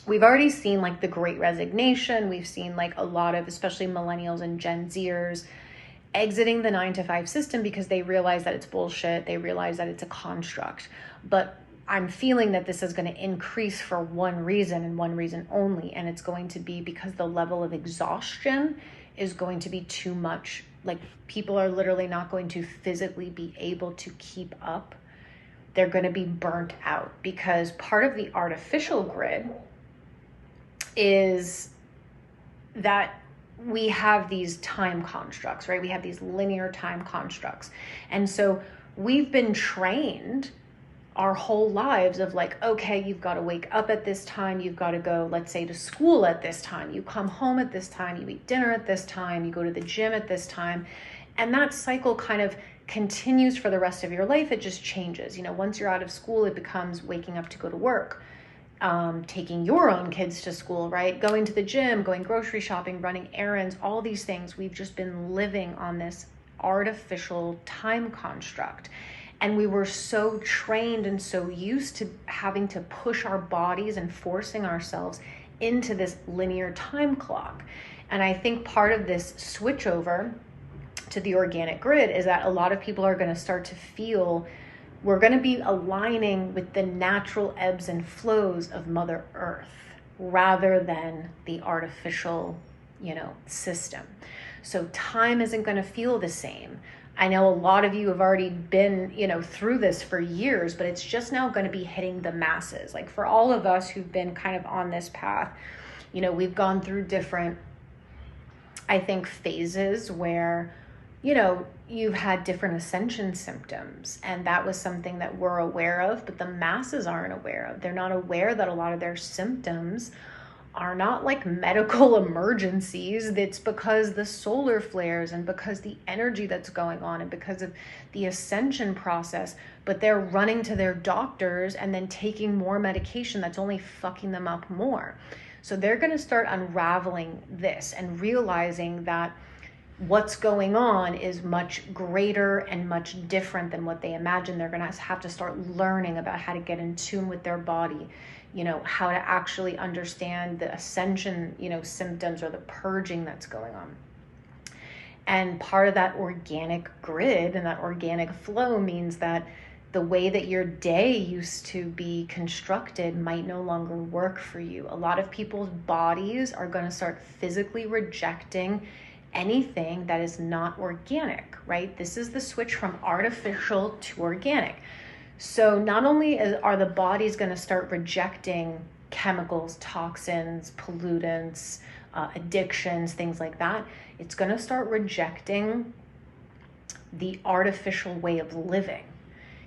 we've already seen like the Great Resignation. We've seen like a lot of, especially millennials and Gen Zers, exiting the 9-to-5 system because they realize that it's bullshit. They realize that it's a construct. But I'm feeling that this is going to increase for one reason and one reason only. And it's going to be because the level of exhaustion is going to be too much. Like, people are literally not going to physically be able to keep up. They're going to be burnt out, because part of the artificial grid is that we have these time constructs, right? We have these linear time constructs. And so we've been trained our whole lives of like, okay, you've got to wake up at this time. You've got to go, let's say, to school at this time. You come home at this time. You eat dinner at this time. You go to the gym at this time. And that cycle kind of continues for the rest of your life. It just changes. Once you're out of school, it becomes waking up to go to work, taking your own kids to school, right? Going to the gym, going grocery shopping, running errands, all these things. We've just been living on this artificial time construct. And we were so trained and so used to having to push our bodies and forcing ourselves into this linear time clock. And I think part of this switchover to the organic grid is that a lot of people are going to start to feel we're going to be aligning with the natural ebbs and flows of Mother Earth rather than the artificial, system. So time isn't going to feel the same. I know a lot of you have already been, through this for years, but it's just now going to be hitting the masses. Like, for all of us who've been kind of on this path, we've gone through different, I think, phases where, you've had different ascension symptoms, and that was something that we're aware of, but the masses aren't aware of. They're not aware that a lot of their symptoms are not like medical emergencies. It's because the solar flares and because the energy that's going on and because of the ascension process, but they're running to their doctors and then taking more medication that's only fucking them up more. So they're going to start unraveling this and realizing that what's going on is much greater and much different than what they imagine. They're going to have to start learning about how to get in tune with their body, how to actually understand the ascension, symptoms, or the purging that's going on. And part of that organic grid and that organic flow means that the way that your day used to be constructed might no longer work for you. A lot of people's bodies are going to start physically rejecting anything that is not organic, right? This is the switch from artificial to organic. So not only are the bodies going to start rejecting chemicals, toxins, pollutants, addictions, things like that, it's going to start rejecting the artificial way of living.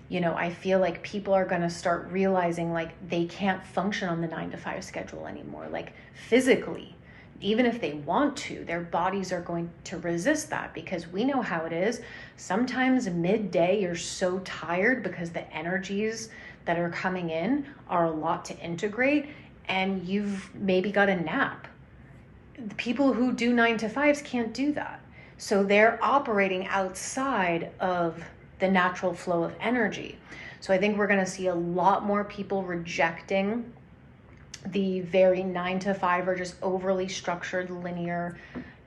I feel like people are going to start realizing like they can't function on the 9-to-5 schedule anymore, like physically. Even if they want to, their bodies are going to resist that, because we know how it is. Sometimes midday you're so tired because the energies that are coming in are a lot to integrate, and you've maybe got a nap. The people who do 9-to-5s can't do that. So they're operating outside of the natural flow of energy. So I think we're going to see a lot more people rejecting the very 9-to-5 or just overly structured linear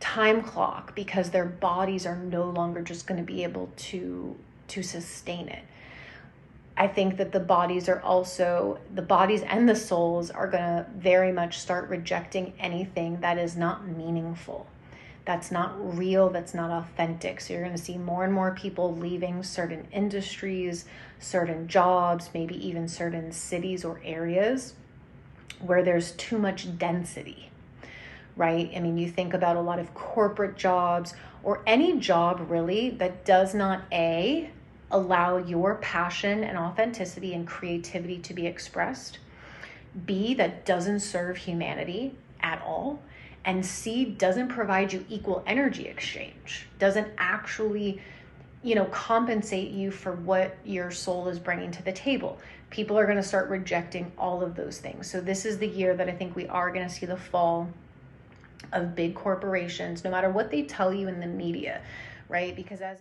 time clock, because their bodies are no longer just going to be able to sustain it. I think that the bodies and the souls are going to very much start rejecting anything that is not meaningful, that's not real, that's not authentic. So you're going to see more and more people leaving certain industries, certain jobs, maybe even certain cities or areas where there's too much density, right? I mean, you think about a lot of corporate jobs or any job really that does not allow your passion and authenticity and creativity to be expressed, B, that doesn't serve humanity at all, and C, doesn't provide you equal energy exchange, doesn't actually compensate you for what your soul is bringing to the table. People are going to start rejecting all of those things. So this is the year that I think we are going to see the fall of big corporations, no matter what they tell you in the media, right? Because as